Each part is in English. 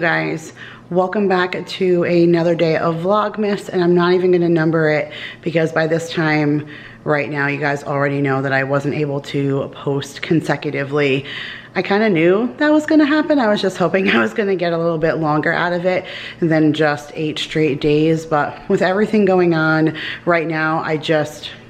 guys, welcome back to another day of Vlogmas, and I'm not even gonna number it because by this time right now you guys already know that I wasn't able to post consecutively. I kind of knew that was gonna happen. I was just hoping I was gonna get a little bit longer out of it than just 8 straight days, but with everything going on right now,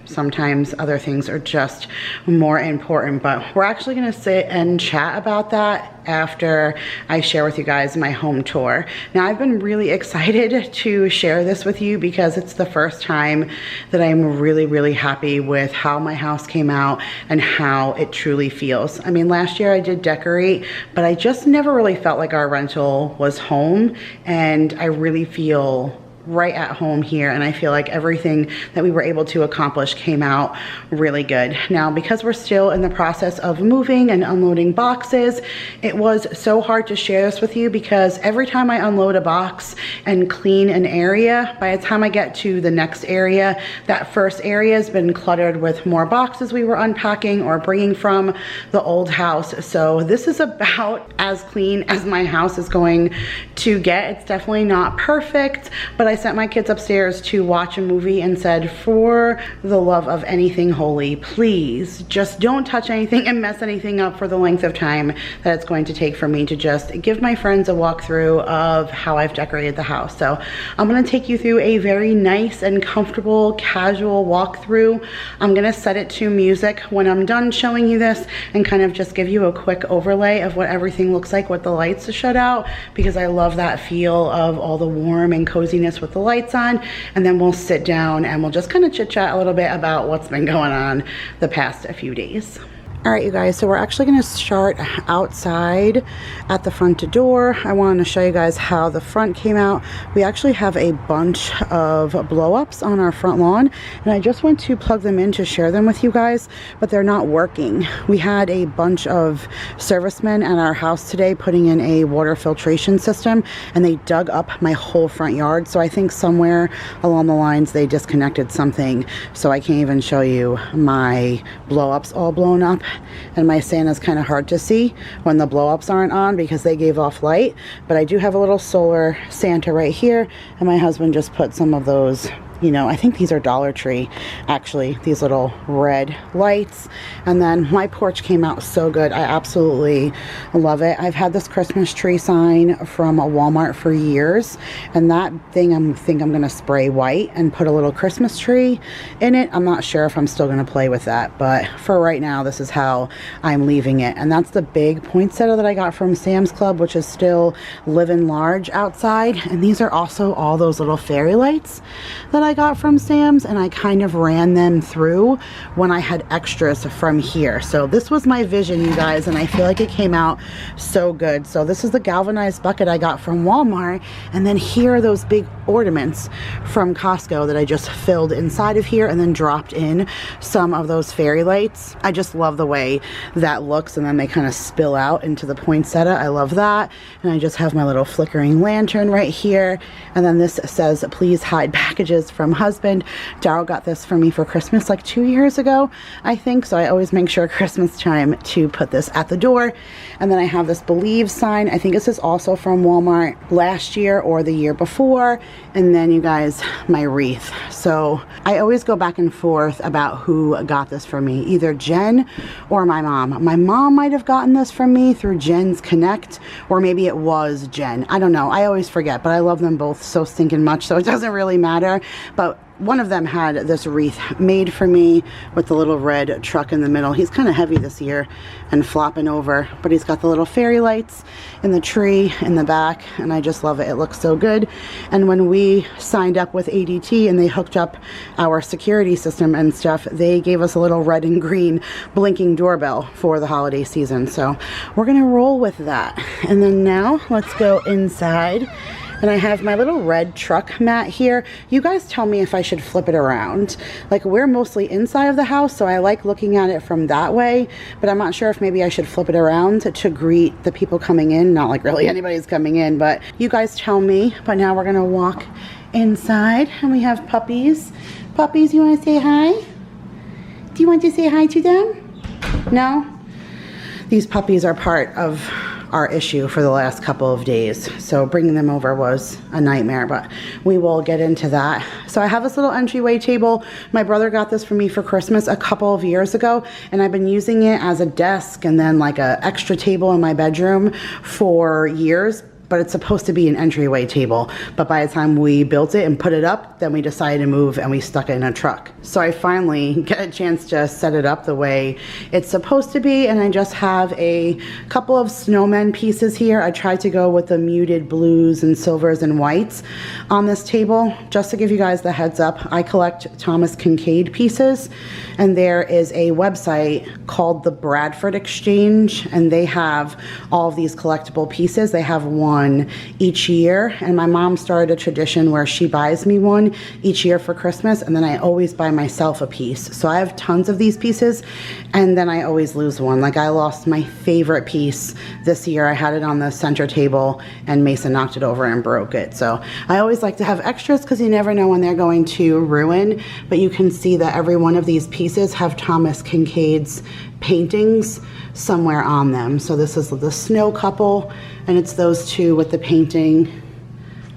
sometimes other things are just more important. But we're actually gonna sit and chat about that after I share with you guys my home tour. Now, I've been really excited to share this with you because it's the first time that I'm really happy with how my house came out and how it truly feels. I mean, last year I did decorate, but I just never really felt like our rental was home, and I really feel right at home here, and I feel like everything that we were able to accomplish came out really good. Now, because we're still in the process of moving and unloading boxes, it was so hard to share this with you because every time I unload a box and clean an area, by the time I get to the next area, that first area has been cluttered with more boxes we were unpacking or bringing from the old house. So this is about as clean as my house is going to get. It's definitely not perfect, but I sent my kids upstairs to watch a movie and said, for the love of anything holy, please just don't touch anything and mess anything up for the length of time that it's going to take for me to just give my friends a walkthrough of how I've decorated the house. So I'm gonna take you through a very nice and comfortable, casual walkthrough. I'm gonna set it to music when I'm done showing you this and kind of just give you a quick overlay of what everything looks like with the lights shut out, because I love that feel of all the warm and coziness with the lights on. And then we'll sit down and we'll just kind of chit chat a little bit about what's been going on the past few days. All right, you guys, so we're actually gonna start outside at the front door. I wanted to show you guys how the front came out. We actually have a bunch of blow-ups on our front lawn, and I just went to plug them in to share them with you guys, but they're not working. We had a bunch of servicemen at our house today putting in a water filtration system, and they dug up my whole front yard. So I think somewhere along the lines they disconnected something, so I can't even show you my blow-ups all blown up. And my Santa's kind of hard to see when the blow-ups aren't on because they gave off light. But I do have a little solar Santa right here, and my husband just put some of those, you know, I think these are Dollar Tree, actually, these little red lights. And then my porch came out so good. I absolutely love it. I've had this Christmas tree sign from Walmart for years, and that thing I think I'm gonna spray white and put a little Christmas tree in it. I'm not sure if I'm still gonna play with that, but for right now, this is how I'm leaving it. And that's the big poinsettia that I got from Sam's Club, which is still living large outside. And these are also all those little fairy lights that I got from Sam's, and I kind of ran them through when I had extras from here. So this was my vision, you guys, and I feel like it came out so good. So this is the galvanized bucket I got from Walmart, and then here are those big ornaments from Costco that I just filled inside of here and then dropped in some of those fairy lights. I just love the way that looks, and then they kind of spill out into the poinsettia. I love that. And I just have my little flickering lantern right here, and then this says, please hide packages from husband. Daryl got this for me for Christmas like 2 years ago, I think, so I always make sure Christmas time to put this at the door. And then I have this believe sign. I think this is also from Walmart last year or the year before. And then, you guys, my wreath. So I always go back and forth about who got this for me, either Jen or my mom. My mom might have gotten this from me through Jen's Connect, or maybe it was Jen. I don't know. I always forget, but I love them both so stinking much, so it doesn't really matter. But one of them had this wreath made for me with the little red truck in the middle. He's kind of heavy this year and flopping over, but he's got the little fairy lights in the tree in the back, and I just love it. It looks so good. And when we signed up with ADT and they hooked up our security system and stuff, they gave us a little red and green blinking doorbell for the holiday season. So we're gonna roll with that. And then now let's go inside. And I have my little red truck mat here. You guys tell me if I should flip it around. Like, we're mostly inside of the house, so I like looking at it from that way, but I'm not sure if maybe I should flip it around to greet the people coming in. Not like really anybody's coming in, but you guys tell me. But now we're gonna walk inside, and we have puppies. Puppies, you wanna say hi? Do you want to say hi to them? No? These puppies are part of our issue for the last couple of days. So bringing them over was a nightmare, but we will get into that. So I have this little entryway table. My brother got this for me for Christmas a couple of years ago, and I've been using it as a desk and then like an extra table in my bedroom for years. But it's supposed to be an entryway table. But by the time we built it and put it up, then we decided to move and we stuck it in a truck. So I finally get a chance to set it up the way it's supposed to be, and I just have a couple of snowmen pieces here. I tried to go with the muted blues and silvers and whites on this table. Just to give you guys the heads up, I collect Thomas Kincaid pieces, and there is a website called the Bradford Exchange, and they have all of these collectible pieces. They have one each year, and my mom started a tradition where she buys me one each year for Christmas, and then I always buy myself a piece. So I have tons of these pieces, and then I always lose one. Like I lost my favorite piece this year. I had it on the center table and Mason knocked it over and broke it. So I always like to have extras because you never know when they're going to ruin. But you can see that every one of these pieces have Thomas Kincaid's paintings somewhere on them. So this is the snow couple, and it's those two with the painting.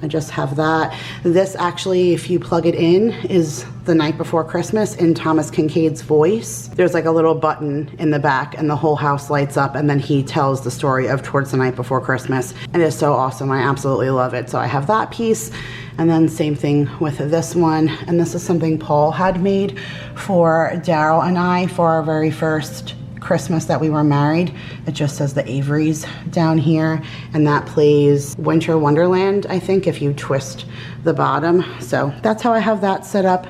I just have that. This actually, if you plug it in, is The Night Before Christmas in Thomas Kincaid's voice. There's like a little button in the back and the whole house lights up, and then he tells the story of Towards the Night Before Christmas. And it's so awesome. I absolutely love it. So I have that piece. And then same thing with this one. And this is something Paul had made for Daryl and I for our very first Christmas that we were married. It just says the Averys down here, and that plays Winter Wonderland, I think, if you twist the bottom. So that's how I have that set up.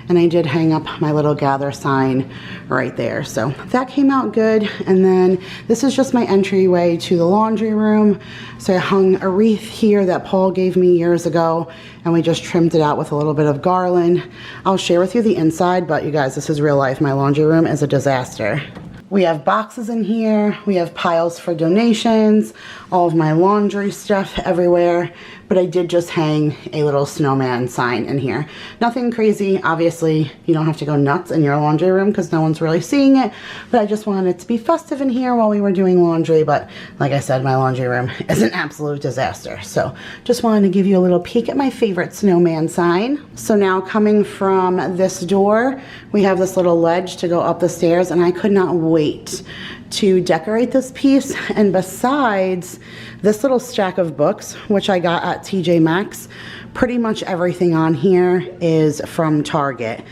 And I did hang up my little gather sign right there. So that came out good. And then this is just my entryway to the laundry room. So I hung a wreath here that Paul gave me years ago, and we just trimmed it out with a little bit of garland. I'll share with you the inside, but you guys, this is real life. My laundry room is a disaster. We have boxes in here, we have piles for donations, all of my laundry stuff everywhere, but I did just hang a little snowman sign in here. Nothing crazy, obviously you don't have to go nuts in your laundry room because no one's really seeing it, but I just wanted it to be festive in here while we were doing laundry. But like I said, my laundry room is an absolute disaster. So just wanted to give you a little peek at my favorite snowman sign. So now coming from this door, we have this little ledge to go up the stairs, and I could not wait to decorate this piece. And besides this little stack of books, which I got at TJ Maxx, pretty much everything on here is from Target.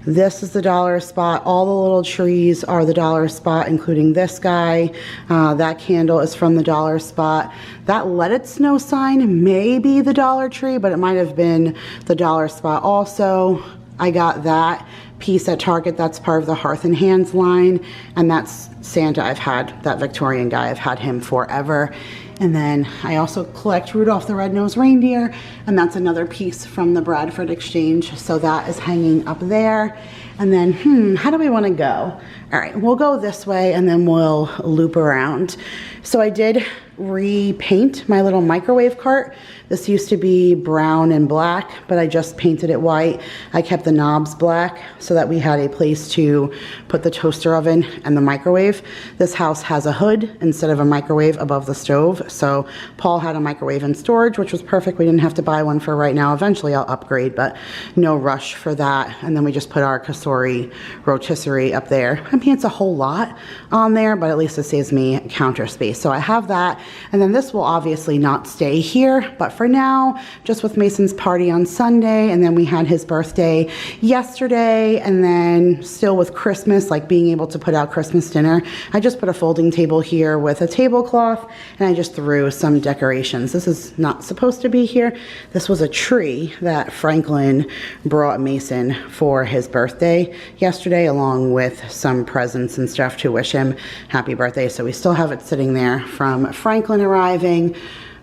This is the dollar spot. All the little trees are the dollar spot, including this guy. That candle is from the dollar spot. That Let It Snow sign may be the Dollar Tree, but it might have been the dollar spot also. I got that piece at Target. That's part of the Hearth and Hands line, and that's Santa. I've had that Victorian guy. I've had him forever. And then I also collect Rudolph the Red-Nosed Reindeer, and that's another piece from the Bradford Exchange. So that is hanging up there. And then, how do we want to go? All right, we'll go this way and then we'll loop around. So I did repaint my little microwave cart. This used to be brown and black, but I just painted it white. I kept the knobs black so that we had a place to put the toaster oven and the microwave. This house has a hood instead of a microwave above the stove. So Paul had a microwave in storage, which was perfect. We didn't have to buy one for right now. Eventually I'll upgrade, but no rush for that. And then we just put our Casori rotisserie up there. I mean, it's a whole lot on there, but at least it saves me counter space. So I have that. And then this will obviously not stay here, but for now, just with Mason's party on Sunday, and then we had his birthday yesterday, and then still with Christmas, like being able to put out Christmas dinner, I just put a folding table here with a tablecloth, and I just threw some decorations. This is not supposed to be here. This was a tree that Franklin brought Mason for his birthday yesterday, along with some presents and stuff to wish him happy birthday. So we still have it sitting there from Franklin arriving.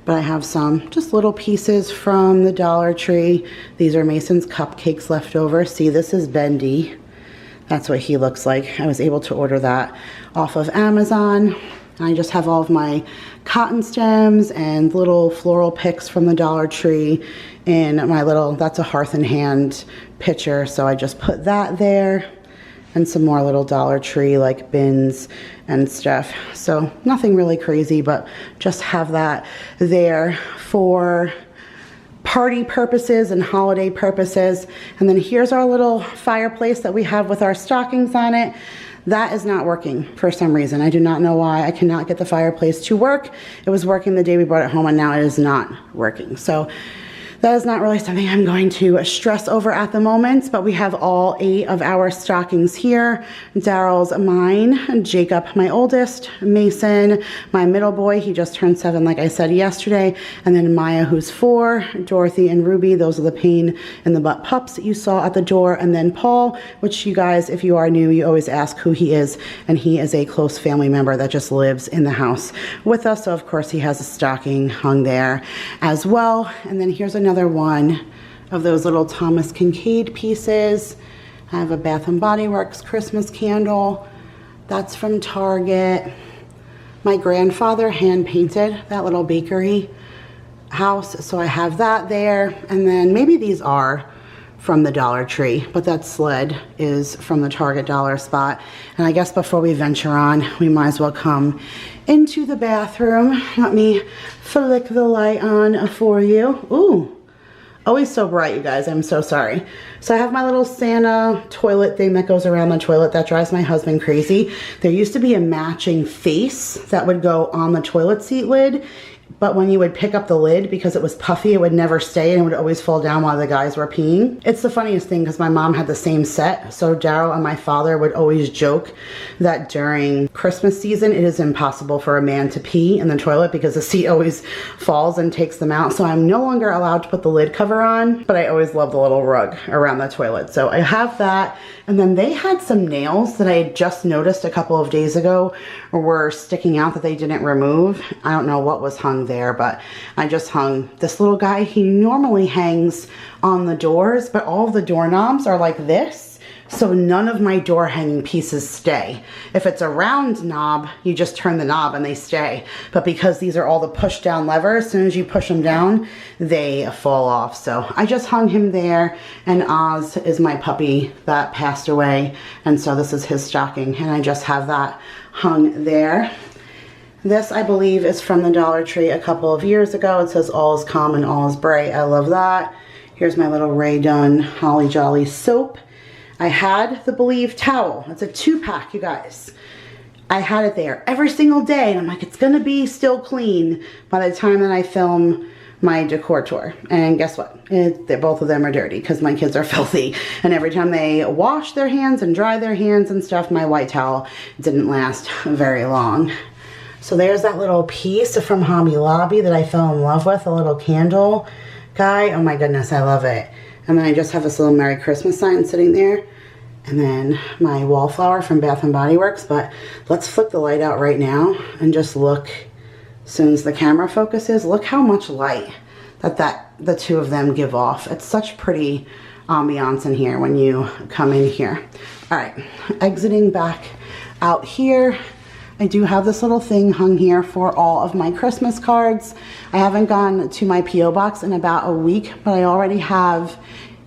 But I have some just little pieces from the Dollar Tree. These are Mason's cupcakes left over. See, this is Bendy. That's what he looks like. I was able to order that off of Amazon. I just have all of my cotton stems and little floral picks from the Dollar Tree in my little, that's a Hearth and Hand pitcher. So I just put that there. and some more little Dollar Tree like bins and stuff. So nothing really crazy, but just have that there for party purposes and holiday purposes. And then here's our little fireplace that we have with our stockings on it. That is not working for some reason. I do not know why. I cannot get the fireplace to work. It was working the day we brought it home, and now it is not working. So that is not really something I'm going to stress over at the moment, but we have all 8 of our stockings here. Daryl's mine, Jacob, my oldest, Mason, my middle boy, he just turned 7, like I said yesterday, and then Maya, who's 4, Dorothy and Ruby, those are the pain in the butt pups that you saw at the door, and then Paul, which you guys, if you are new, you always ask who he is, and he is a close family member that just lives in the house with us, so of course he has a stocking hung there as well. And then here's another one of those little Thomas Kincaid pieces. I have a Bath & Body Works Christmas candle. That's from Target. My grandfather hand painted that little bakery house, so I have that there. And then maybe these are from the Dollar Tree, but that sled is from the Target dollar spot. And I guess before we venture on, we might as well come into the bathroom. Let me flick the light on for you. Ooh. Always so bright, you guys. I'm so sorry. So I have my little Santa toilet thing that goes around the toilet. That drives my husband crazy. There used to be a matching face that would go on the toilet seat lid, but when you would pick up the lid, because it was puffy, it would never stay and it would always fall down while the guys were peeing. It's the funniest thing because my mom had the same set. So Daryl and my father would always joke that during Christmas season, it is impossible for a man to pee in the toilet because the seat always falls and takes them out. So I'm no longer allowed to put the lid cover on, but I always love the little rug around the toilet. So I have that. And then they had some nails that I had just noticed a couple of days ago were sticking out that they didn't remove. I don't know what was hung there, but I just hung this little guy. He normally hangs on the doors, but all of the doorknobs are like this. So none of my door hanging pieces stay. If it's a round knob, you just turn the knob and they stay. But because these are all the push down levers, as soon as you push them down, they fall off. So I just hung him there, and Oz is my puppy that passed away. And so this is his stocking, and I just have that hung there. This, I believe, is from the Dollar Tree a couple of years ago. It says all is calm and all is bright. I love that. Here's my little Rae Dunn Holly Jolly soap. I had the Believe towel. It's a 2-pack, you guys. I had it there every single day, and I'm like, it's gonna be still clean by the time that I film my decor tour. And guess what? Both of them are dirty because my kids are filthy. And every time they wash their hands and dry their hands and stuff, my white towel didn't last very long. So there's that little piece from Hobby Lobby that I fell in love with, a little candle guy. Oh my goodness, I love it. And then I just have this little Merry Christmas sign sitting there. And then my wallflower from Bath & Body Works. But let's flick the light out right now and just look, as soon as the camera focuses, look how much light that the two of them give off. It's such pretty ambiance in here when you come in here. All right, exiting back out here. I do have this little thing hung here for all of my Christmas cards. I haven't gone to my P.O. box in about a week, but I already have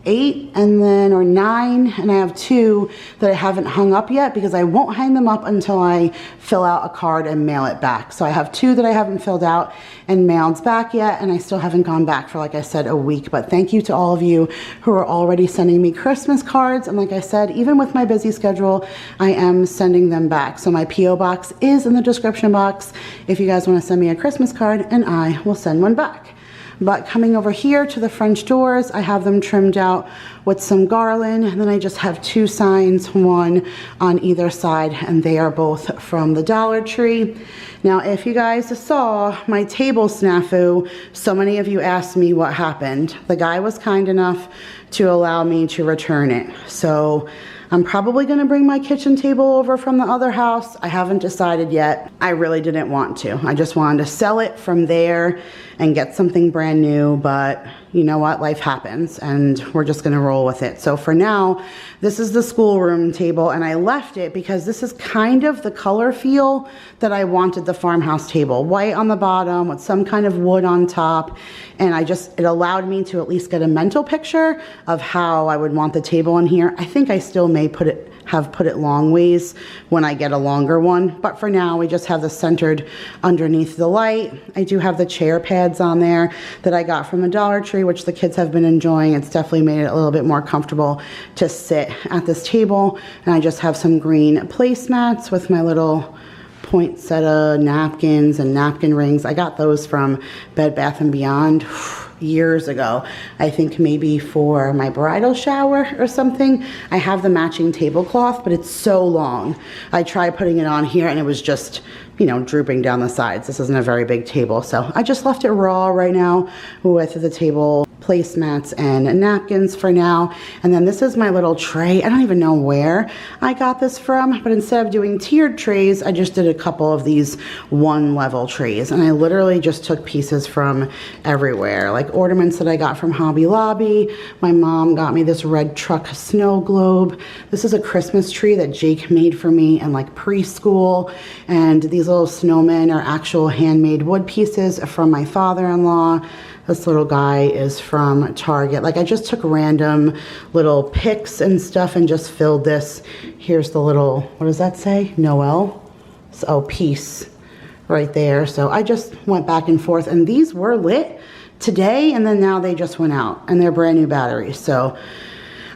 8 and then, or 9, and I have 2 that I haven't hung up yet because I won't hang them up until I fill out a card and mail it back. So I have 2 that I haven't filled out and mailed back yet, and I still haven't gone back for, like I said, a week. But thank you to all of you who are already sending me Christmas cards. And like I said, even with my busy schedule, I am sending them back. So my P.O. box is in the description box if you guys want to send me a Christmas card, and I will send one back. But coming over here to the French doors, I have them trimmed out with some garland, and then I just have 2 signs, one on either side, and they are both from the Dollar Tree. Now, if you guys saw my table snafu, so many of you asked me what happened. The guy was kind enough to allow me to return it. So I'm probably gonna bring my kitchen table over from the other house. I haven't decided yet. I really didn't want to. I just wanted to sell it from there and get something brand new, but you know what, life happens and we're just gonna roll with it. So for now, this is the schoolroom table, and I left it because this is kind of the color feel that I wanted the farmhouse table. White on the bottom with some kind of wood on top, and it allowed me to at least get a mental picture of how I would want the table in here. I think I still may have put it long ways when I get a longer one. But for now, we just have this centered underneath the light. I do have the chair pads on there that I got from the Dollar Tree, which the kids have been enjoying. It's definitely made it a little bit more comfortable to sit at this table. And I just have some green placemats with my little poinsettia napkins and napkin rings. I got those from Bed Bath & Beyond years ago. I think maybe for my bridal shower or something. I have the matching tablecloth, but it's so long. I tried putting it on here and it was just, you know, drooping down the sides. This isn't a very big table, so I just left it raw right now with the table placemats and napkins for now. And then this is my little tray. I don't even know where I got this from, but instead of doing tiered trays, I just did a couple of these one level trays. And I literally just took pieces from everywhere, like ornaments that I got from Hobby Lobby. My mom got me this red truck snow globe. This is a Christmas tree that Jake made for me in like preschool. And these little snowmen are actual handmade wood pieces from my father-in-law. This little guy is from Target. Like, I just took random little pics and stuff and just filled this. Here's the little, what does that say? Noel? So, peace right there. So I just went back and forth, and these were lit today, and then now they just went out, and they're brand new batteries. So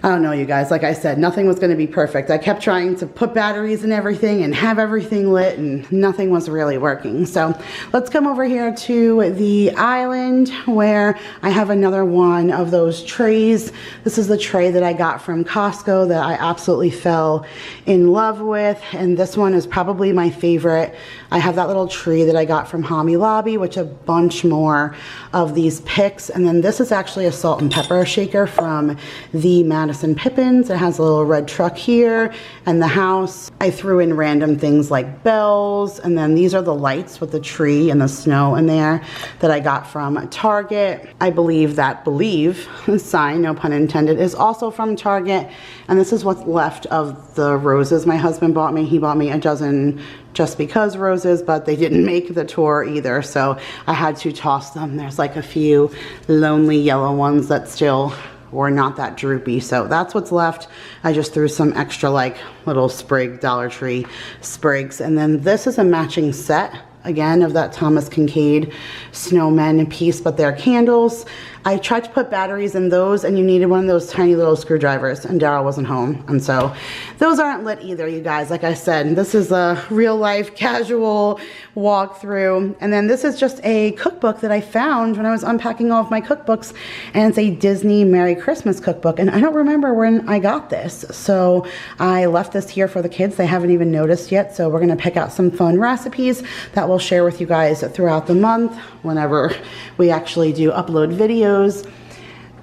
I don't know, you guys, like I said, nothing was gonna be perfect. I kept trying to put batteries in everything and have everything lit, and nothing was really working. So let's come over here to the island where I have another one of those trays. This is the tray that I got from Costco that I absolutely fell in love with, and this one is probably my favorite. I have that little tree that I got from Hobby Lobby, which a bunch more of these picks. And then this is actually a salt and pepper shaker from the Madison Pippins. It has a little red truck here and the house. I threw in random things like bells, and then these are the lights with the tree and the snow in there that I got from Target. I believe that believe sign, no pun intended, is also from Target. And this is what's left of the roses my husband bought me. He bought me a dozen just because roses, but they didn't make the tour either, so I had to toss them. There's like a few lonely yellow ones that still were not that droopy, so that's what's left. I just threw some extra like little sprig, Dollar Tree sprigs. And then this is a matching set again of that Thomas Kincaid snowman piece, but they're candles. I tried to put batteries in those, and you needed one of those tiny little screwdrivers, and Daryl wasn't home, and so those aren't lit either, you guys. Like I said, this is a real life casual walkthrough. And then this is just a cookbook that I found when I was unpacking all of my cookbooks, and it's a Disney Merry Christmas cookbook, and I don't remember when I got this, so I left this here for the kids. They haven't even noticed yet, so we're gonna pick out some fun recipes that we'll share with you guys throughout the month whenever we actually do upload videos.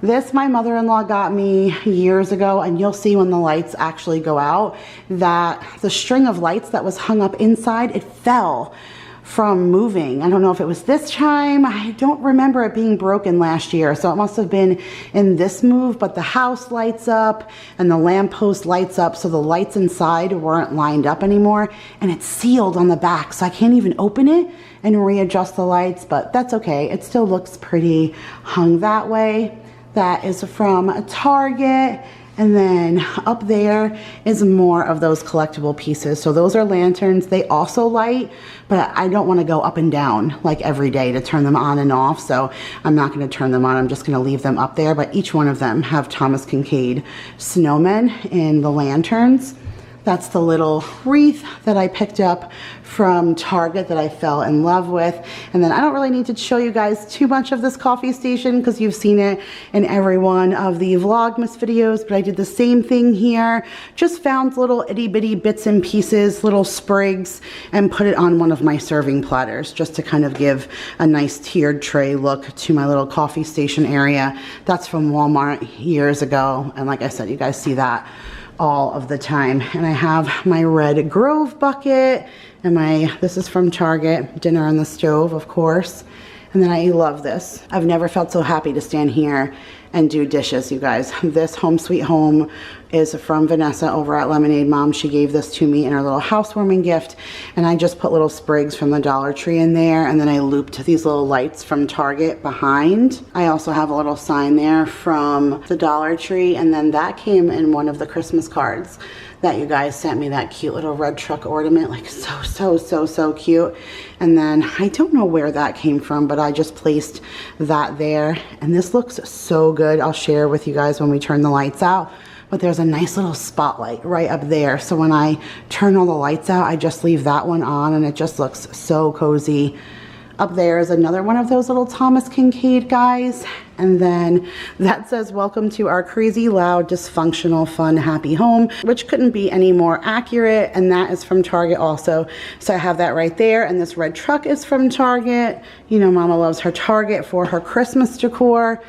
This my mother-in-law got me years ago, and you'll see when the lights actually go out that the string of lights that was hung up inside, it fell from moving. I don't know if it was this time. I don't remember it being broken last year, so it must have been in this move. But the house lights up and the lamppost lights up, so the lights inside weren't lined up anymore, and it's sealed on the back, so I can't even open it and readjust the lights, but that's okay. It still looks pretty hung that way. That is from Target. And then up there is more of those collectible pieces. So those are lanterns. They also light, but I don't want to go up and down like every day to turn them on and off. So I'm not going to turn them on. I'm just going to leave them up there. But each one of them have Thomas Kincaid snowmen in the lanterns. That's the little wreath that I picked up from Target that I fell in love with. And then I don't really need to show you guys too much of this coffee station because you've seen it in every one of the Vlogmas videos, but I did the same thing here. Just found little itty bitty bits and pieces, little sprigs, and put it on one of my serving platters just to kind of give a nice tiered tray look to my little coffee station area. That's from Walmart years ago. And like I said, you guys see that all of the time. And I have my red Grove bucket, and this is from Target, dinner on the stove, of course. And then I love this. I've never felt so happy to stand here and do dishes, you guys. This Home Sweet Home is from Vanessa over at Lemonade Mom. She gave this to me in her little housewarming gift, and I just put little sprigs from the Dollar Tree in there, and then I looped these little lights from Target behind. I also have a little sign there from the Dollar Tree, and then that came in one of the Christmas cards that you guys sent me, that cute little red truck ornament, like so cute. And then I don't know where that came from, but I just placed that there, and this looks so good. I'll share with you guys when we turn the lights out, but there's a nice little spotlight right up there, so when I turn all the lights out, I just leave that one on, and it just looks so cozy. Up there is another one of those little Thomas Kincaid guys, and then that says, welcome to our crazy, loud, dysfunctional, fun, happy home, which couldn't be any more accurate, and that is from Target also. So I have that right there, and this red truck is from Target. You know, Mama loves her Target for her Christmas decor.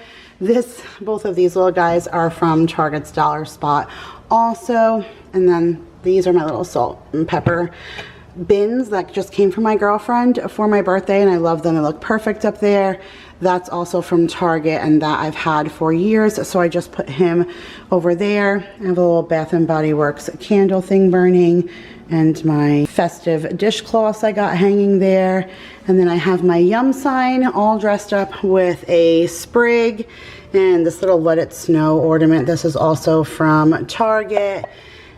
Both of these little guys are from Target's Dollar Spot also, and then these are my little salt and pepper bins that just came from my girlfriend for my birthday, and I love them. They look perfect up there. That's also from Target, and that I've had for years, so I just put him over there. I have a little Bath and Body Works candle thing burning, and my festive dishcloths I got hanging there, and then I have my Yum sign all dressed up with a sprig and this little Let It Snow ornament. This is also from Target.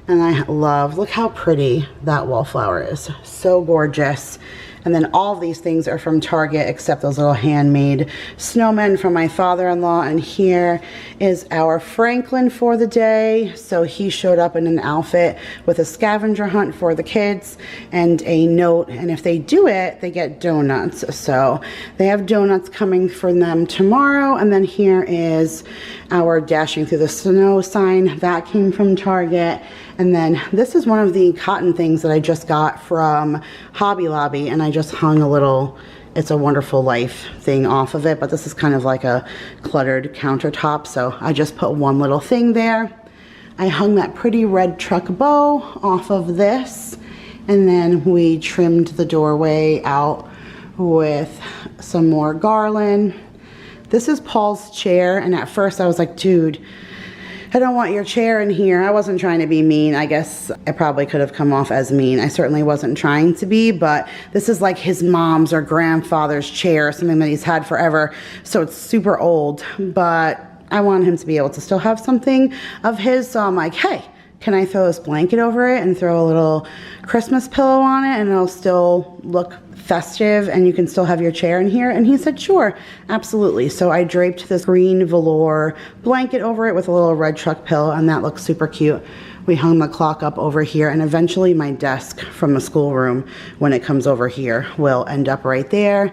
And I love, look how pretty that wallflower is. So gorgeous. And then all of these things are from Target except those little handmade snowmen from my father-in-law. And here is our Franklin for the day. So he showed up in an outfit with a scavenger hunt for the kids and a note. And if they do it, they get donuts. So they have donuts coming for them tomorrow. And then here is our Dashing Through the Snow sign. That came from Target. And then this is one of the cotton things that I just got from Hobby Lobby, and I just hung a little It's a Wonderful Life thing off of it, but this is kind of like a cluttered countertop, so I just put one little thing there. I hung that pretty red truck bow off of this, and then we trimmed the doorway out with some more garland. This is Paul's chair, and at first I was like, dude, I don't want your chair in here. I wasn't trying to be mean. I guess I probably could have come off as mean. I certainly wasn't trying to be, but this is like his mom's or grandfather's chair, something that he's had forever. So it's super old, but I want him to be able to still have something of his. So I'm like, hey, can I throw this blanket over it and throw a little Christmas pillow on it, and it'll still look festive and you can still have your chair in here? And he said, sure, absolutely. So I draped this green velour blanket over it with a little red truck pillow, and that looks super cute. We hung the clock up over here, and eventually my desk from the schoolroom, when it comes over here, will end up right there.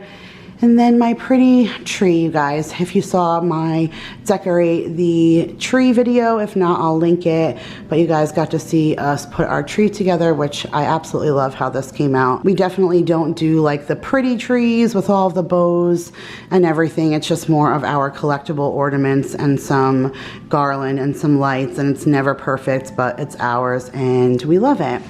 And then my pretty tree, you guys. If you saw my decorate the tree video, if not, I'll link it. But you guys got to see us put our tree together, which I absolutely love how this came out. We definitely don't do like the pretty trees with all of the bows and everything. It's just more of our collectible ornaments and some garland and some lights, and it's never perfect, but it's ours and we love it.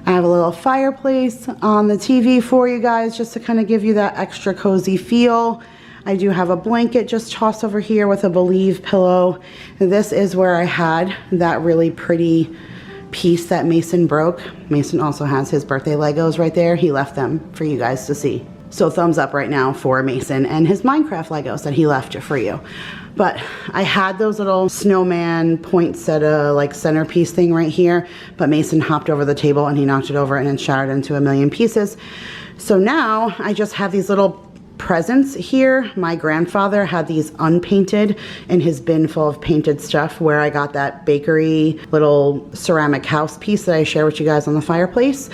I have a little fireplace on the TV for you guys, just to kind of give you that extra cozy feel. I do have a blanket just tossed over here with a Believe pillow. This is where I had that really pretty piece that Mason broke. Mason also has his birthday Legos right there. He left them for you guys to see. So thumbs up right now for Mason and his Minecraft Legos that he left for you. But I had those little snowman poinsettia like centerpiece thing right here, but Mason hopped over the table and he knocked it over and it shattered into a million pieces. So now I just have these little presents here. My grandfather had these unpainted in his bin full of painted stuff, where I got that bakery little ceramic house piece that I share with you guys on the fireplace.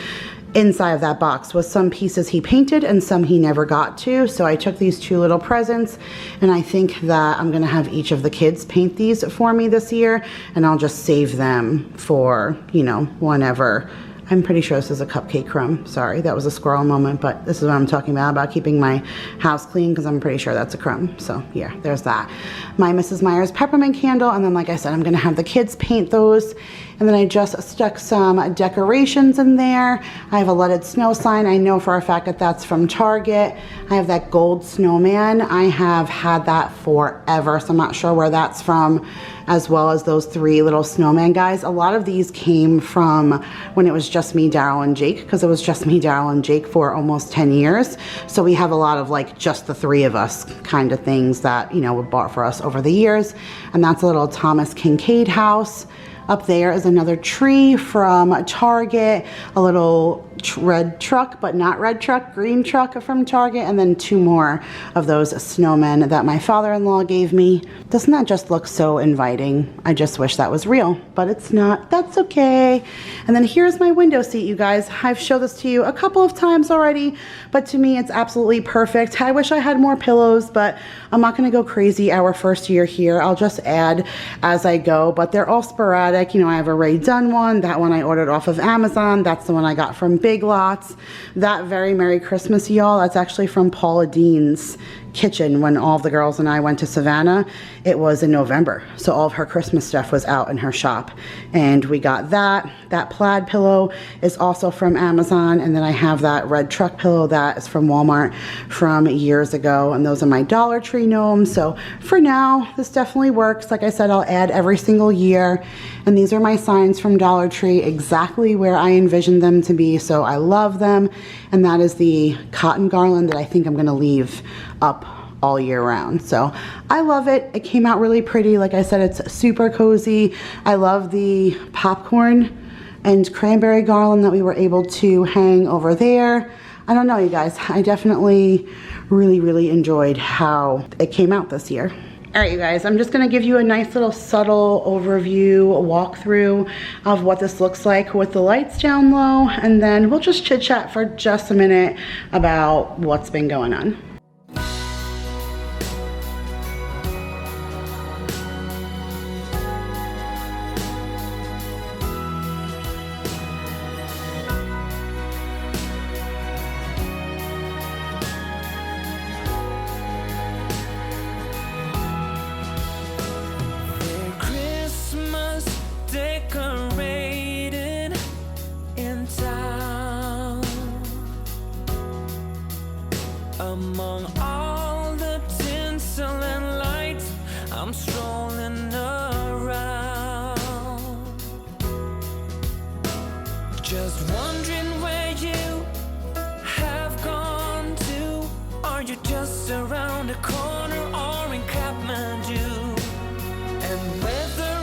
Inside of that box was some pieces he painted and some he never got to. So I took these two little presents, and I think that I'm gonna have each of the kids paint these for me this year, and I'll just save them for, you know, whenever I'm pretty sure this is a cupcake crumb. Sorry, that was a squirrel moment, but this is what I'm talking about keeping my house clean, because I'm pretty sure that's a crumb. So yeah, there's that. My Mrs. Meyer's peppermint candle, and then like I said, I'm gonna have the kids paint those. And then I just stuck some decorations in there. I have a Let It Snow sign. I know for a fact that that's from Target. I have that gold snowman. I have had that forever, so I'm not sure where that's from, as well as those 3 little snowman guys. A lot of these came from when it was just me, Daryl, and Jake, because it was just me, Daryl, and Jake for almost 10 years. So we have a lot of like just the 3 of us kind of things that, you know, were bought for us over the years. And that's a little Thomas Kincaid house. Up there is another tree from Target, a little red truck, but not red truck, green truck from Target, and then 2 more of those snowmen that my father-in-law gave me. Doesn't that just look so inviting? I just wish that was real, but it's not. That's okay. And then here's my window seat, you guys. I've showed this to you a couple of times already, but to me it's absolutely perfect. I wish I had more pillows, but I'm not gonna go crazy our first year here. I'll just add as I go, but they're all sporadic. You know, I have a Ray Dunn one. That one I ordered off of Amazon. That's the one I got from Big Lots. That Very Merry Christmas, y'all, that's actually from Paula Dean's kitchen when all of the girls and I went to Savannah. It was in November, so all of her Christmas stuff was out in her shop, and we got that. That plaid pillow is also from Amazon, and then I have that red truck pillow that is from Walmart from years ago, and those are my Dollar Tree gnomes. So for now, this definitely works. Like I said, I'll add every single year, and these are my signs from Dollar Tree, exactly where I envisioned them to be, so I love them. And that is the cotton garland that I think I'm gonna leave up all year round. So I love it. It came out really pretty. Like I said, it's super cozy. I love the popcorn and cranberry garland that we were able to hang over there. I don't know, you guys. I definitely really enjoyed how it came out this year. All right, you guys, I'm just gonna give you a nice little subtle overview, walkthrough of what this looks like with the lights down low, and then we'll just chit chat for just a minute about what's been going on. Decorated in town, among all the tinsel and lights, I'm strolling around, just wondering where you have gone to. Are you just around the corner or in Kathmandu? And whether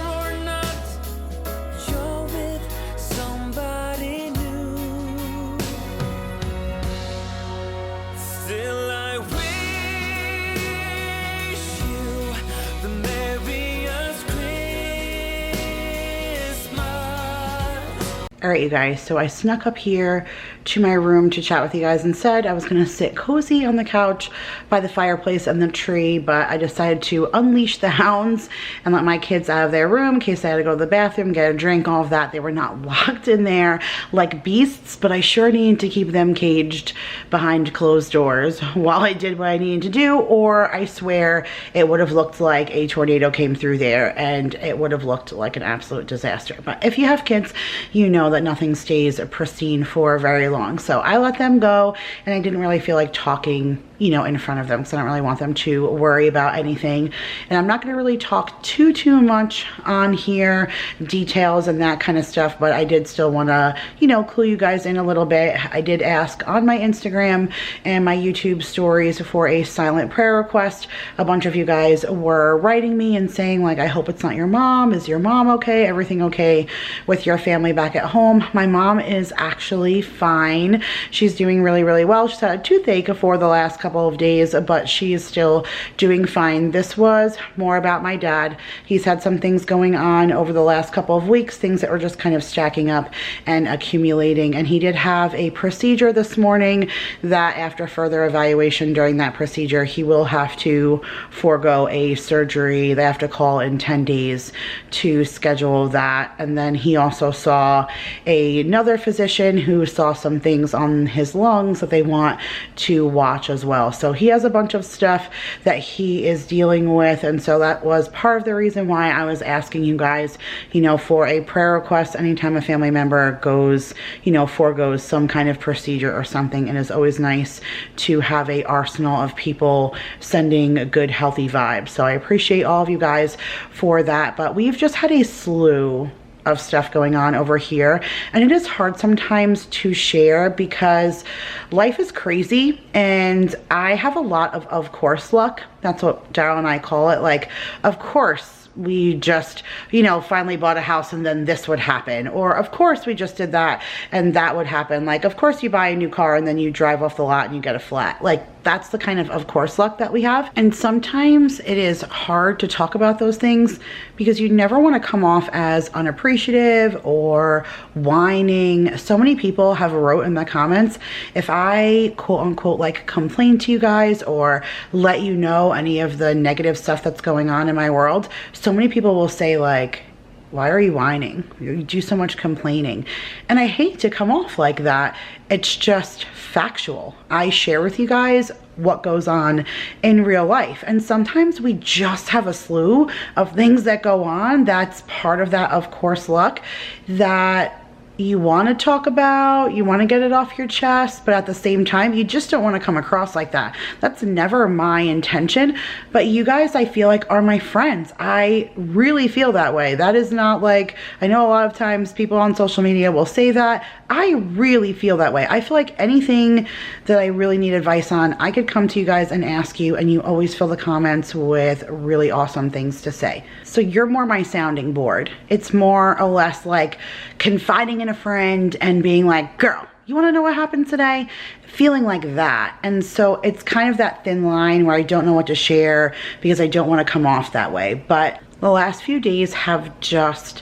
All right, you guys, so I snuck up here to my room to chat with you guys and said I was gonna sit cozy on the couch by the fireplace and the tree, but I decided to unleash the hounds and let my kids out of their room in case I had to go to the bathroom, get a drink, all of that. They were not locked in there like beasts, but I sure needed to keep them caged behind closed doors while I did what I needed to do, or I swear it would have looked like a tornado came through there and it would have looked like an absolute disaster. But if you have kids, you know that nothing stays pristine for very long. So I let them go, and I didn't really feel like talking, you know, in front of them, because I don't really want them to worry about anything. And I'm not going to really talk too much on here, details and that kind of stuff, but I did still want to, you know, clue you guys in a little bit. I did ask on my Instagram and my YouTube stories for a silent prayer request. A bunch of you guys were writing me and saying, like, I hope it's not your mom. Is your mom okay? Everything okay with your family back at home? My mom is actually fine. She's doing really well. She's had a toothache for the last couple of days, but she is still doing fine. This was more about my dad. He's had some things going on over the last couple of weeks, things that were just kind of stacking up and accumulating. And he did have a procedure this morning that after further evaluation during that procedure, he will have to forego a surgery. They have to call in 10 days to schedule that. And then he also saw another physician who saw some things on his lungs that they want to watch as well. So he has a bunch of stuff that he is dealing with, and so that was part of the reason why I was asking you guys, you know, for a prayer request anytime a family member goes, you know, foregoes some kind of procedure or something. And it's always nice to have a arsenal of people sending good healthy vibes. So I appreciate all of you guys for that. But we've just had a slew of stuff going on over here, and it is hard sometimes to share because life is crazy, and I have a lot of course luck. That's what Daryl and I call it. Like, of course we just, you know, finally bought a house and then this would happen, or of course we just did that and that would happen. Like, of course you buy a new car and then you drive off the lot and you get a flat. Like, that's the kind of course luck that we have. And sometimes it is hard to talk about those things because you never want to come off as unappreciative or whining. So many people have wrote in the comments, if I quote unquote like complain to you guys or let you know any of the negative stuff that's going on in my world, so many people will say like, why are you whining? You do so much complaining. And I hate to come off like that. It's just factual. I share with you guys what goes on in real life. And sometimes we just have a slew of things that go on. That's part of that, of course, luck that you want to talk about, you want to get it off your chest, but at the same time, you just don't want to come across like that. That's never my intention. But you guys, I feel like, are my friends. I really feel that way. That is not like, I know a lot of times people on social media will say that. I really feel that way. I feel like anything that I really need advice on, I could come to you guys and ask you, and you always fill the comments with really awesome things to say. So you're more my sounding board. It's more or less like confiding in a friend and being like, girl, you want to know what happened today? Feeling like that. And so it's kind of that thin line where I don't know what to share because I don't want to come off that way. But the last few days have just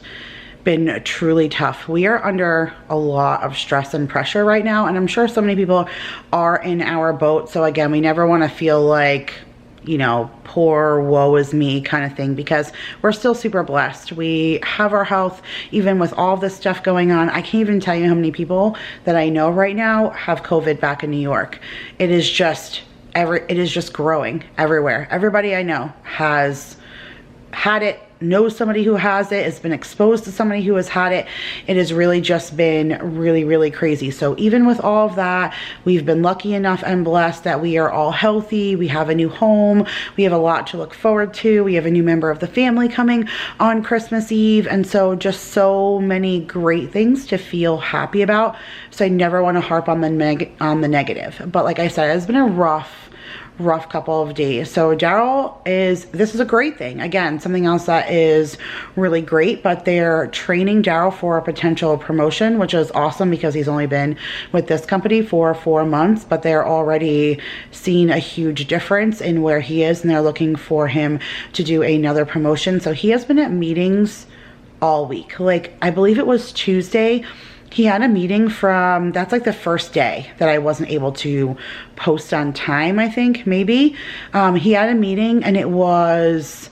been truly tough. We are under a lot of stress and pressure right now, and I'm sure so many people are in our boat. So again, we never want to feel like, you know, poor woe is me kind of thing, because we're still super blessed. We have our health even with all this stuff going on. I can't even tell you how many people that I know right now have COVID back in New York. It is just growing everywhere. Everybody I know has had it, knows somebody who has it, has been exposed to somebody who has had it. It has really just been really, really crazy. So even with all of that, we've been lucky enough and blessed that we are all healthy. We have a new home. We have a lot to look forward to. We have a new member of the family coming on Christmas Eve. And so just so many great things to feel happy about. So I never want to harp on the negative. But like I said, it's been a rough couple of days. So this is a great thing. Again, something else that is really great, but they're training Daryl for a potential promotion, which is awesome because he's only been with this company for 4 months, but they're already seeing a huge difference in where he is, and they're looking for him to do another promotion. So he has been at meetings all week. Like, I believe it was Tuesday, he had a meeting that's like the first day that I wasn't able to post on time, I think, maybe. He had a meeting and it was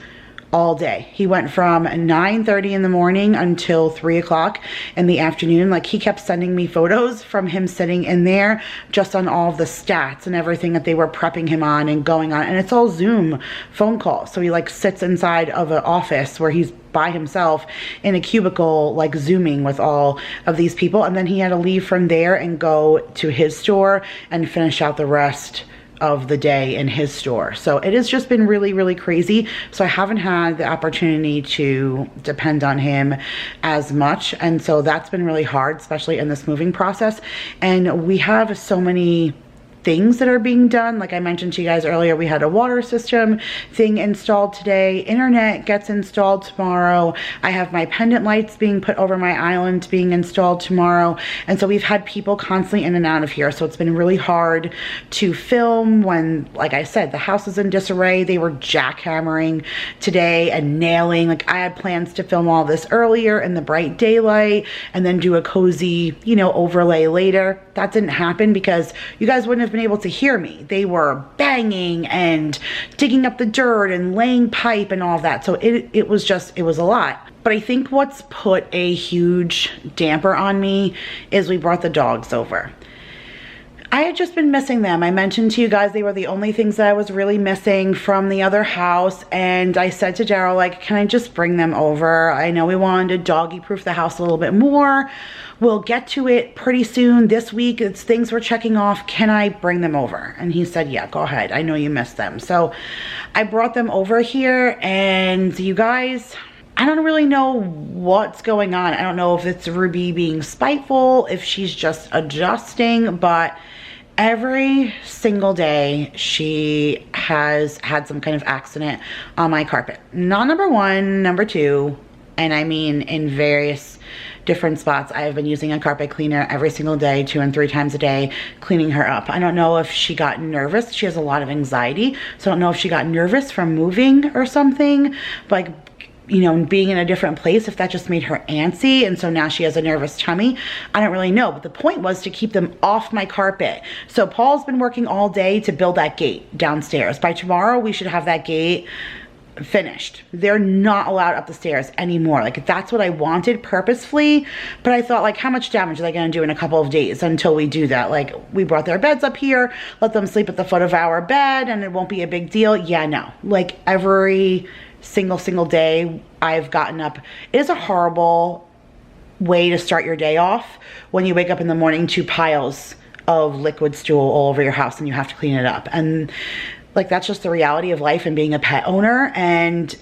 all day. He went from 9:30 in the morning until 3 o'clock in the afternoon. Like, he kept sending me photos from him sitting in there just on all of the stats and everything that they were prepping him on and going on. And it's all Zoom phone calls. So he like sits inside of an office where he's by himself in a cubicle, like Zooming with all of these people. And then he had to leave from there and go to his store and finish out the rest of the day in his store. So it has just been really, really crazy. So I haven't had the opportunity to depend on him as much. And so that's been really hard, especially in this moving process. And we have so many things that are being done. Like I mentioned to you guys earlier, we had a water system thing installed today. Internet gets installed tomorrow. I have my pendant lights being put over my island being installed tomorrow. And so we've had people constantly in and out of here. So it's been really hard to film when, like I said, the house is in disarray. They were jackhammering today and nailing. Like I had plans to film all this earlier in the bright daylight and then do a cozy, you know, overlay later. That didn't happen because you guys wouldn't have been able to hear me. They were banging and digging up the dirt and laying pipe and all of that. So it was a lot. But I think what's put a huge damper on me is we brought the dogs over. I had just been missing them. I mentioned to you guys they were the only things that I was really missing from the other house. And I said to Daryl, like, can I just bring them over? I know we wanted to doggy proof the house a little bit more. We'll get to it pretty soon this week. It's things we're checking off. Can I bring them over? And he said, yeah, go ahead. I know you missed them. So I brought them over here, and you guys, I don't really know what's going on. I don't know if it's Ruby being spiteful, if she's just adjusting, but every single day she has had some kind of accident on my carpet. Not number one, number two, and I mean in various different spots. I have been using a carpet cleaner every single day, 2 and 3 times a day, cleaning her up. I don't know if she got nervous. She has a lot of anxiety, so I don't know if she got nervous from moving or something, like, you know, being in a different place, if that just made her antsy and so now she has a nervous tummy. I don't really know, but the point was to keep them off my carpet. So Paul's been working all day to build that gate downstairs. By tomorrow we should have that gate finished. They're not allowed up the stairs anymore. Like that's what I wanted purposefully, but I thought, like, how much damage are they going to do in a couple of days until we do that? Like, we brought their beds up here, let them sleep at the foot of our bed and it won't be a big deal. Yeah, no, like every single day I've gotten up. It is a horrible way to start your day off when you wake up in the morning to piles of liquid stool all over your house and you have to clean it up. And like, that's just the reality of life and being a pet owner. And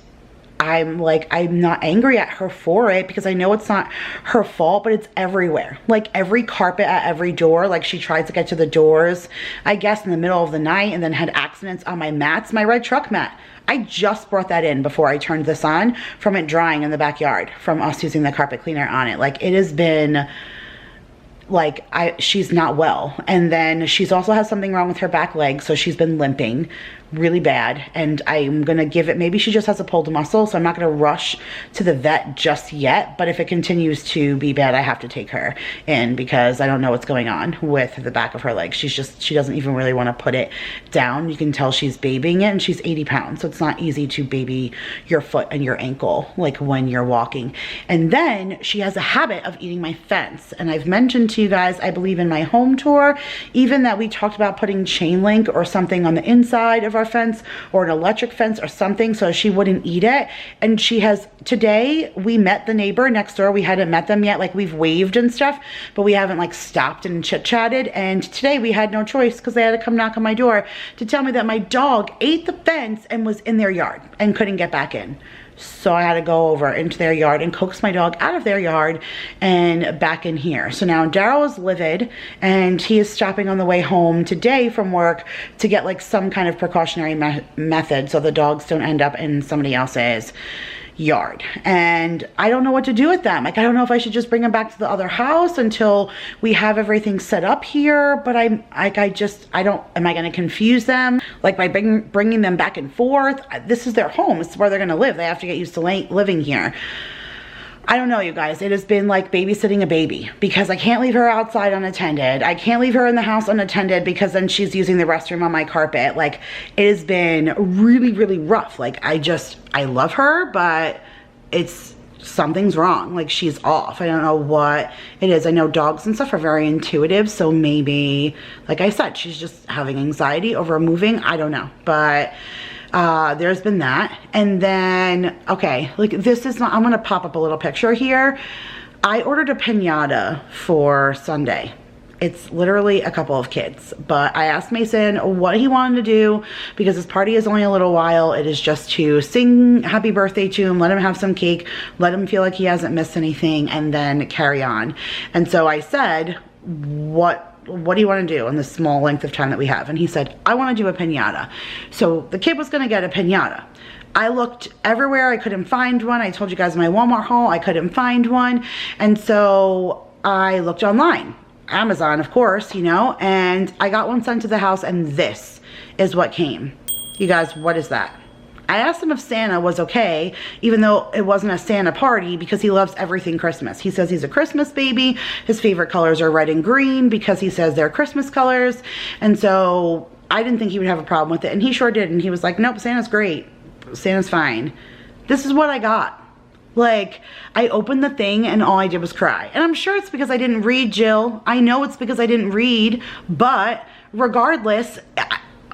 I'm not angry at her for it because I know it's not her fault, but it's everywhere. Like every carpet at every door, like she tries to get to the doors, I guess in the middle of the night, and then had accidents on my mats, my red truck mat. I just brought that in before I turned this on from it drying in the backyard from us using the carpet cleaner on it. Like it has been, like, she's not well. And then she's also has something wrong with her back leg, so she's been limping really bad, and I'm gonna give it, maybe she just has a pulled muscle, so I'm not gonna rush to the vet just yet, but if it continues to be bad, I have to take her in because I don't know what's going on with the back of her leg. She doesn't even really want to put it down. You can tell she's babying it, and she's 80 pounds, so it's not easy to baby your foot and your ankle like when you're walking. And then she has a habit of eating my fence, and I've mentioned to you guys, I believe in my home tour, even that we talked about putting chain link or something on the inside of our fence or an electric fence or something so she wouldn't eat it. And she has, today we met the neighbor next door. We hadn't met them yet, like we've waved and stuff, but we haven't like stopped and chit-chatted. And today we had no choice because they had to come knock on my door to tell me that my dog ate the fence and was in their yard and couldn't get back in. So I had to go over into their yard and coax my dog out of their yard and back in here. So now Daryl is livid and he is stopping on the way home today from work to get like some kind of precautionary method so the dogs don't end up in somebody else's yard. And I don't know what to do with them. Like, I don't know if I should just bring them back to the other house until we have everything set up here, but am I going to confuse them? Like by bringing them back and forth? This is their home. It's where they're going to live. They have to get used to living here. I don't know, you guys. It has been like babysitting a baby because I can't leave her outside unattended. I can't leave her in the house unattended because then she's using the restroom on my carpet. Like, it has been really, really rough. Like, I love her, but something's wrong. Like, she's off. I don't know what it is. I know dogs and stuff are very intuitive, so maybe, like I said, she's just having anxiety over moving. I don't know, but there's been that. And then, okay, like this is not, I'm gonna pop up a little picture here. I ordered a piñata for Sunday. It's literally a couple of kids, but I asked Mason what he wanted to do because his party is only a little while. It is just to sing happy birthday to him, let him have some cake, let him feel like he hasn't missed anything, and then carry on. And so I said, what what do you want to do in this small length of time that we have? And he said, I want to do a piñata. So the kid was going to get a piñata. I looked everywhere. I couldn't find one. I told you guys my Walmart haul, I couldn't find one. And so I looked online, Amazon, of course, you know, and I got one sent to the house, and this is what came. You guys, what is that? I asked him if Santa was okay, even though it wasn't a Santa party, because he loves everything Christmas. He says he's a Christmas baby. His favorite colors are red and green because he says they're Christmas colors. And so I didn't think he would have a problem with it. And he sure did. And he was like, nope, Santa's great. Santa's fine. This is what I got. Like, I opened the thing and all I did was cry. And I'm sure it's because I didn't read, Jill. I know it's because I didn't read, but regardless,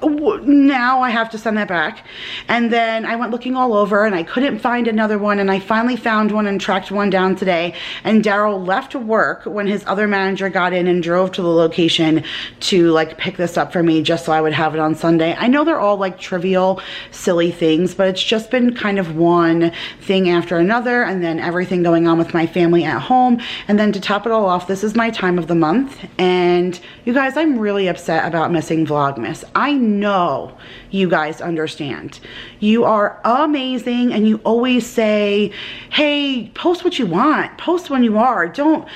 now I have to send that back. And then I went looking all over and I couldn't find another one, and I finally found one and tracked one down today. And Daryl left work when his other manager got in and drove to the location to like pick this up for me just so I would have it on Sunday. I know they're all like trivial, silly things, but it's just been kind of one thing after another, and then everything going on with my family at home. And then to top it all off, this is my time of the month. And you guys, I'm really upset about missing Vlogmas. I know you guys understand. You are amazing, and you always say, hey, post what you want, post when you are. Don't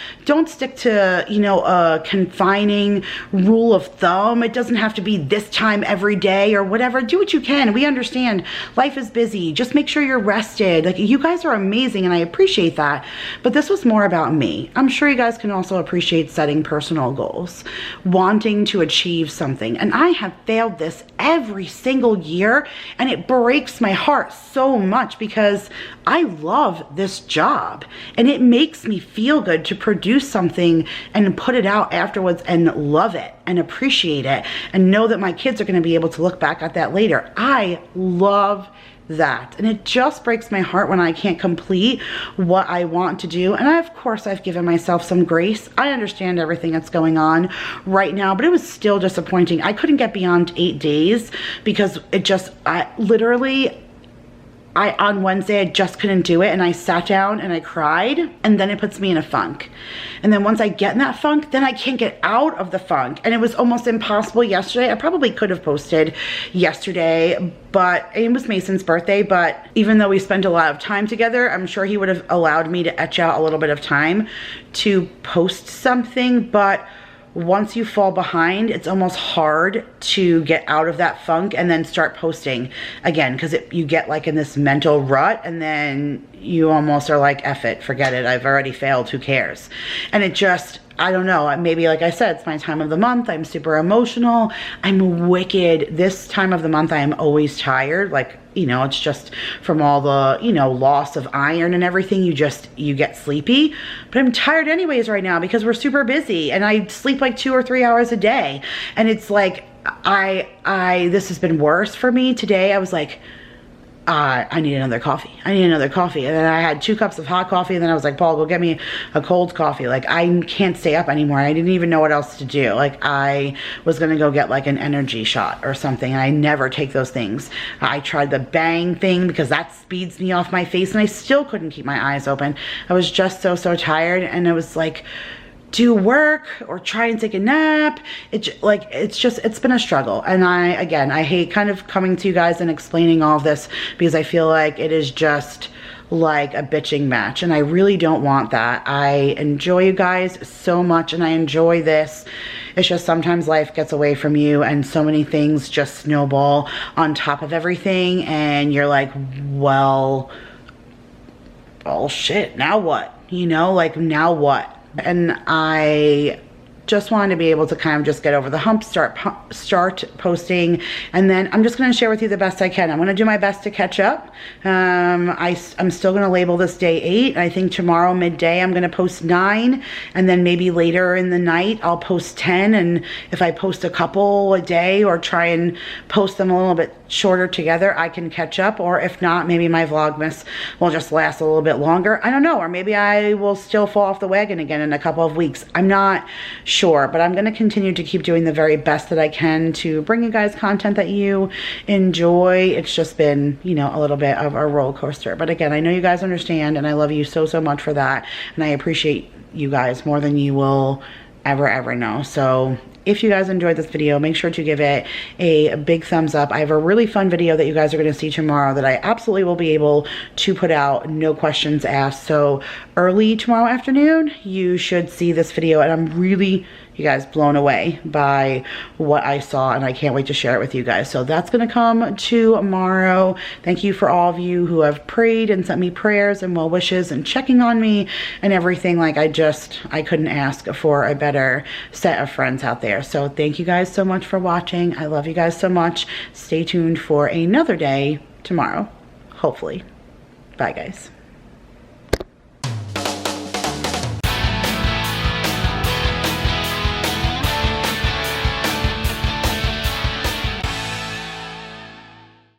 stick to, you know, a confining rule of thumb. It doesn't have to be this time every day or whatever. Do what you can. We understand life is busy. Just make sure you're rested. Like, you guys are amazing, and I appreciate that. But this was more about me. I'm sure you guys can also appreciate setting personal goals, wanting to achieve something. And I have failed this every single year, and it breaks my heart so much because I love this job and it makes me feel good to produce something and put it out afterwards and love it and appreciate it and know that my kids are going to be able to look back at that later. I love that, and it just breaks my heart when I can't complete what I want to do. And of course I've given myself some grace. I understand everything that's going on right now, but it was still disappointing. I couldn't get beyond 8 days because it just, on Wednesday, I just couldn't do it, and I sat down and I cried, and then it puts me in a funk. And then once I get in that funk, then I can't get out of the funk. And it was almost impossible yesterday. I probably could have posted yesterday, but it was Mason's birthday, but even though we spent a lot of time together, I'm sure he would have allowed me to etch out a little bit of time to post something. But once you fall behind, it's almost hard to get out of that funk and then start posting again, because you get like in this mental rut, and then you almost are like, F it, forget it, I've already failed, who cares? And it just, I don't know, maybe like I said, it's my time of the month. I'm super emotional. I'm wicked. This time of the month, I am always tired. Like, you know, it's just from all the, you know, loss of iron and everything, you get sleepy. But I'm tired anyways right now because we're super busy, and I sleep like 2 or 3 hours a day. And it's like, this has been worse for me. Today I was like, I need another coffee. I need another coffee. And then I had 2 cups of hot coffee, and then I was like, Paul, go get me a cold coffee. Like, I can't stay up anymore. I didn't even know what else to do. Like, I was gonna go get like an energy shot or something, and I never take those things. I tried the Bang thing because that speeds me off my face, and I still couldn't keep my eyes open. I was just so tired, and I was like, do work or try and take a nap. It's been a struggle. And I hate kind of coming to you guys and explaining all of this because I feel like it is just like a bitching match, and I really don't want that. I enjoy you guys so much, and I enjoy this. It's just sometimes life gets away from you, and so many things just snowball on top of everything, and you're like, well, oh shit, now what? You know, like, now what? And I just wanted to be able to kind of just get over the hump, start posting, and then I'm just going to share with you the best I can. I'm going to do my best to catch up. I'm still going to label this day 8. I think tomorrow midday I'm going to post 9, and then maybe later in the night I'll post 10. And if I post a couple a day or try and post them a little bit shorter together, I can catch up. Or if not, maybe my Vlogmas will just last a little bit longer. I don't know. Or maybe I will still fall off the wagon again in a couple of weeks. I'm not sure, but I'm going to continue to keep doing the very best that I can to bring you guys content that you enjoy. It's just been, you know, a little bit of a roller coaster. But again, I know you guys understand, and I love you so much for that. And I appreciate you guys more than you will ever know. So if you guys enjoyed this video, make sure to give it a big thumbs up. I have a really fun video that you guys are going to see tomorrow that I absolutely will be able to put out, no questions asked. So early tomorrow afternoon, you should see this video, and I'm really, you guys, blown away by what I saw, and I can't wait to share it with you guys. So that's going to come tomorrow. Thank you for all of you who have prayed and sent me prayers and well wishes and checking on me and everything. Like, I couldn't ask for a better set of friends out there. So thank you guys so much for watching. I love you guys so much. Stay tuned for another day tomorrow, hopefully. Bye, guys.